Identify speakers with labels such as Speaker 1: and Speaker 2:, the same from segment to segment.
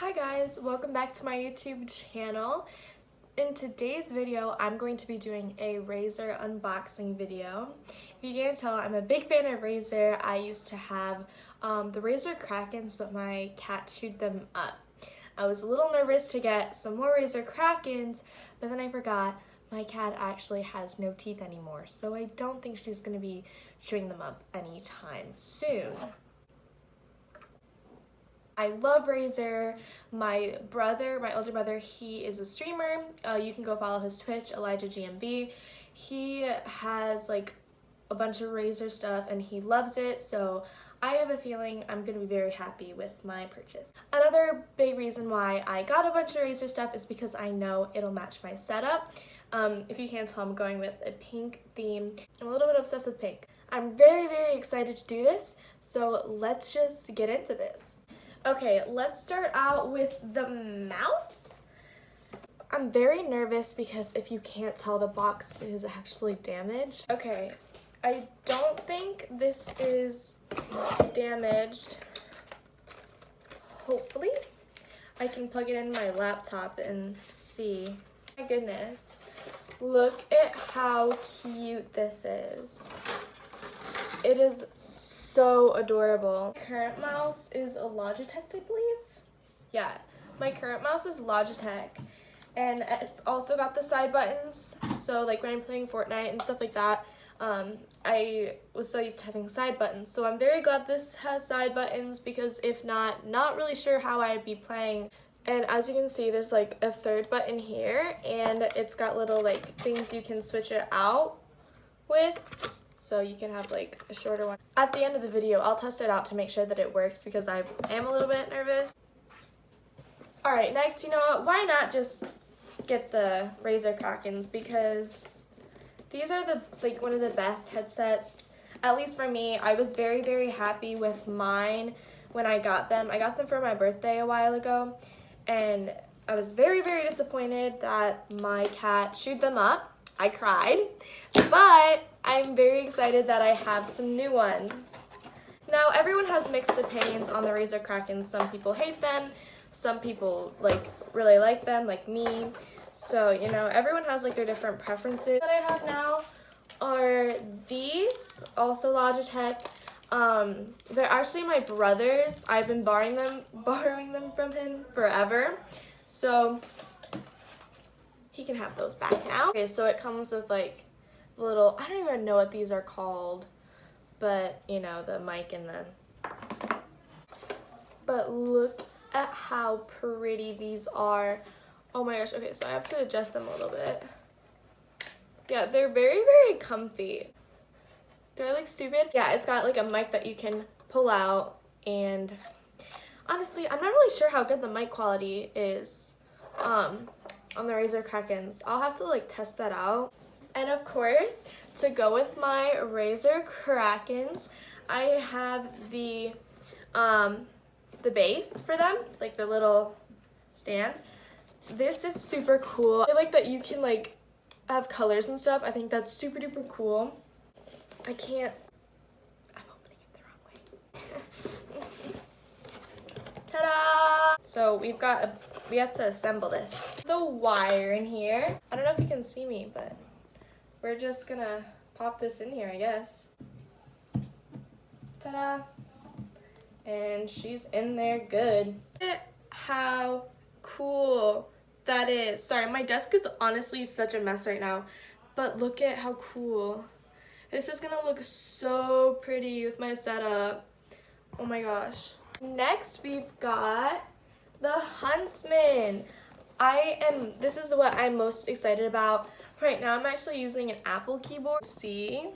Speaker 1: Hi guys, welcome back to my YouTube channel. In today's video, I'm going to be doing a Razer unboxing video. If you can't tell, I'm a big fan of Razer. I used to have the Razer Krakens, but my cat chewed them up. I was a little nervous to get some more Razer Krakens, but then I forgot my cat actually has no teeth anymore, so I don't think she's going to be chewing them up anytime soon. I love Razer. My older brother, he is a streamer. You can go follow his Twitch, Elijah GMB. He has like a bunch of Razer stuff and he loves it, so I have a feeling I'm going to be very happy with my purchase. Another big reason why I got a bunch of Razer stuff is because I know it'll match my setup. If you can't tell, I'm going with a pink theme. I'm a little bit obsessed with pink. I'm very, very excited to do this, so let's just get into this. Okay, let's start out with the mouse. I'm very nervous because if you can't tell, the box is actually damaged. Okay, I don't think this is damaged. Hopefully. I can plug it in my laptop and see. My goodness. Look at how cute this is. It is so adorable. My current mouse is a Logitech, I believe. Yeah, my current mouse is Logitech, and it's also got the side buttons. So like when I'm playing Fortnite and stuff like that, I was so used to having side buttons. So I'm very glad this has side buttons because if not really sure how I'd be playing. And as you can see, there's like a third button here, and it's got little like things you can switch it out with. So you can have like a shorter one. At the end of the video, I'll test it out to make sure that it works because I am a little bit nervous. Alright, next, you know what? Why not just get the Razer Krakens, because these are one of the best headsets. At least for me, I was very, very happy with mine when I got them. I got them for my birthday a while ago, and I was very, very disappointed that my cat chewed them up. I cried, but I'm very excited that I have some new ones. Now, everyone has mixed opinions on the Razer Krakens. Some people hate them, some people really like them, like me. So, you know, everyone has like their different preferences. That I have now are these, also Logitech. They're actually my brother's. I've been borrowing them from him forever. So he can have those back now. Okay, so it comes with like little, I don't even know what these are called, but you know, the mic and the, but look at how pretty these are. Oh my gosh. Okay, so I have to adjust them a little bit. Yeah, they're very, very comfy. They're like stupid. Yeah, it's got like a mic that you can pull out, and honestly, I'm not really sure how good the mic quality is on the Razer Krakens. I'll have to like test that out. And of course, to go with my Razer Krakens, I have the base for them, like the little stand. This is super cool. I like that you can like have colors and stuff. I think that's super duper cool. I'm opening it the wrong way. Ta-da! So we have to assemble this. The wire in here. I don't know if you can see me, but we're just gonna pop this in here, I guess. Ta-da! And she's in there good. Look at how cool that is. Sorry, my desk is honestly such a mess right now, but look at how cool. This is gonna look so pretty with my setup. Oh my gosh. Next, we've got the Huntsman. This is what I'm most excited about. Right now, I'm actually using an Apple keyboard. See?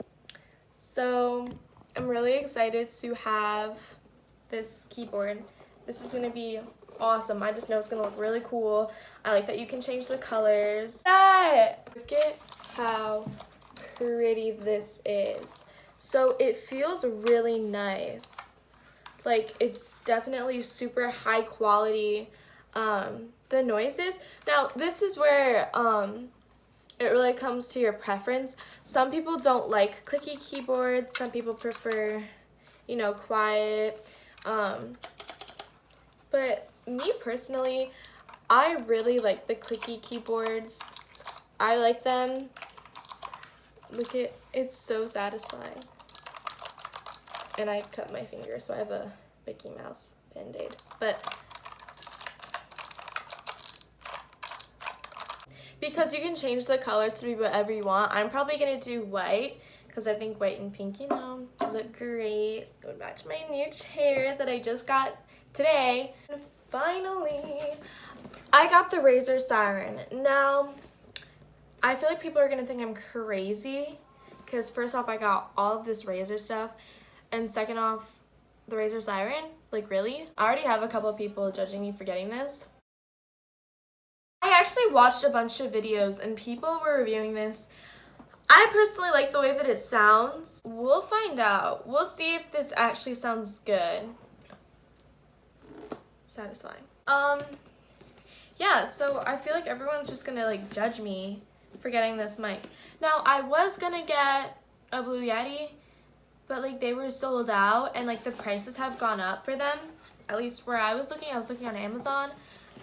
Speaker 1: So, I'm really excited to have this keyboard. This is gonna be awesome. I just know it's gonna look really cool. I like that you can change the colors. Look at how pretty this is. So it feels really nice. Like, it's definitely super high quality. The noises. Now, this is where it really comes to your preference. Some people don't like clicky keyboards. Some people prefer, you know, quiet. But me personally, I really like the clicky keyboards. I like them. Look at, it's so satisfying. And I cut my finger, so I have a Mickey Mouse band-aid. But because you can change the color to be whatever you want, I'm probably gonna do white because I think white and pink, you know, look great. It would match my new chair that I just got today. And finally, I got the Razer Siren. Now, I feel like people are gonna think I'm crazy because first off, I got all of this Razer stuff, and second off, the Razer Siren, like really? I already have a couple of people judging me for getting this. I actually watched a bunch of videos and people were reviewing this. I personally like the way that it sounds. We'll find out. We'll see if this actually sounds good. Satisfying. Yeah, so I feel like everyone's just gonna like judge me for getting this mic. Now, I was gonna get a Blue Yeti, but like they were sold out and like the prices have gone up for them. At least where I was looking on Amazon.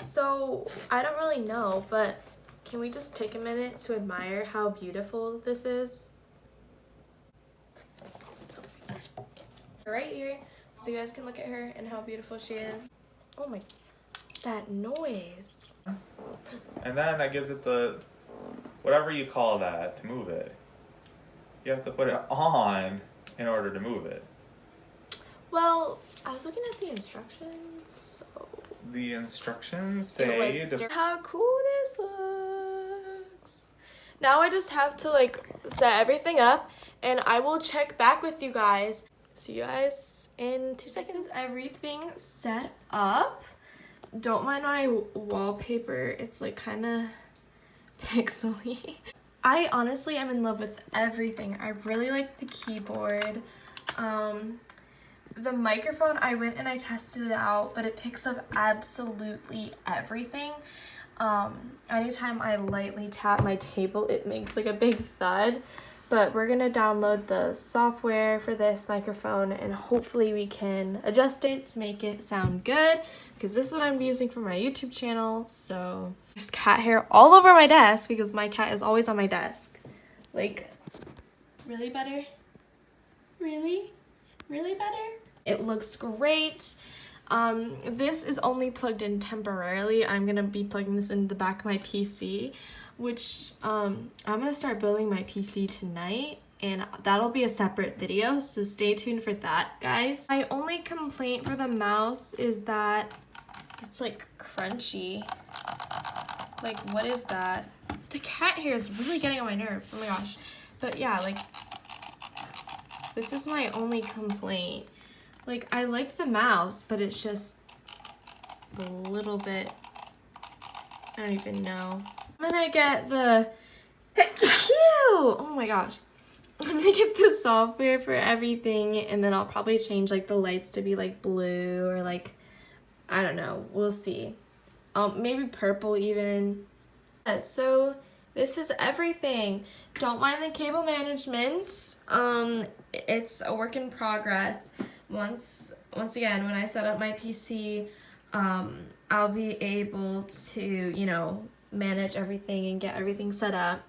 Speaker 1: So I don't really know, but can we just take a minute to admire how beautiful this is? Right here, so you guys can look at her and how beautiful she is. Oh my, that noise.
Speaker 2: And then that gives it the, whatever you call that, to move it. You have to put it on in order to move it.
Speaker 1: Well, I was looking at the instructions, so...
Speaker 2: The instructions say...
Speaker 1: How cool this looks. Now I just have to like set everything up and I will check back with you guys. See you guys in 2 seconds. Everything set up. Don't mind my wallpaper. It's like kind of pixely. I honestly am in love with everything. I really like the keyboard. The microphone, I went and I tested it out, but it picks up absolutely everything. Anytime I lightly tap my table, it makes like a big thud. But we're gonna download the software for this microphone and hopefully we can adjust it to make it sound good, because this is what I'm using for my YouTube channel. So there's cat hair all over my desk because my cat is always on my desk. Like, really better? Really? Really better? It looks great. This is only plugged in temporarily. I'm gonna be plugging this into the back of my PC, which I'm gonna start building my PC tonight, and that'll be a separate video, so stay tuned for that, guys. My only complaint for the mouse is that it's like crunchy. Like, what is that? The cat hair is really getting on my nerves, oh my gosh. But yeah, like, this is my only complaint. Like, I like the mouse, but it's just a little bit, I don't even know. I'm gonna get the, oh my gosh. I'm gonna get the software for everything, and then I'll probably change like the lights to be like blue or like, I don't know, we'll see. Maybe purple even. So this is everything. Don't mind the cable management. It's a work in progress. Once again, when I set up my PC, I'll be able to, you know, manage everything and get everything set up.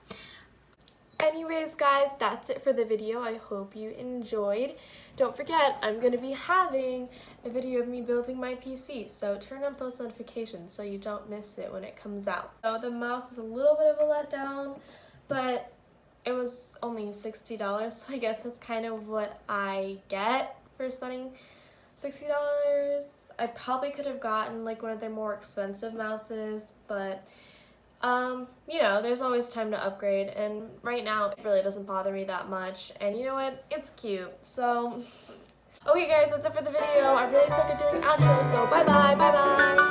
Speaker 1: Anyways, guys, that's it for the video. I hope you enjoyed. Don't forget, I'm going to be having a video of me building my PC, so turn on post notifications so you don't miss it when it comes out. So the mouse is a little bit of a letdown, but it was only $60, so I guess that's kind of what I get for spending $60. I probably could have gotten like one of their more expensive mouses, but you know, there's always time to upgrade, and right now it really doesn't bother me that much, and you know what, it's cute. So okay guys, that's it for the video. I really suck at doing outros, so bye bye.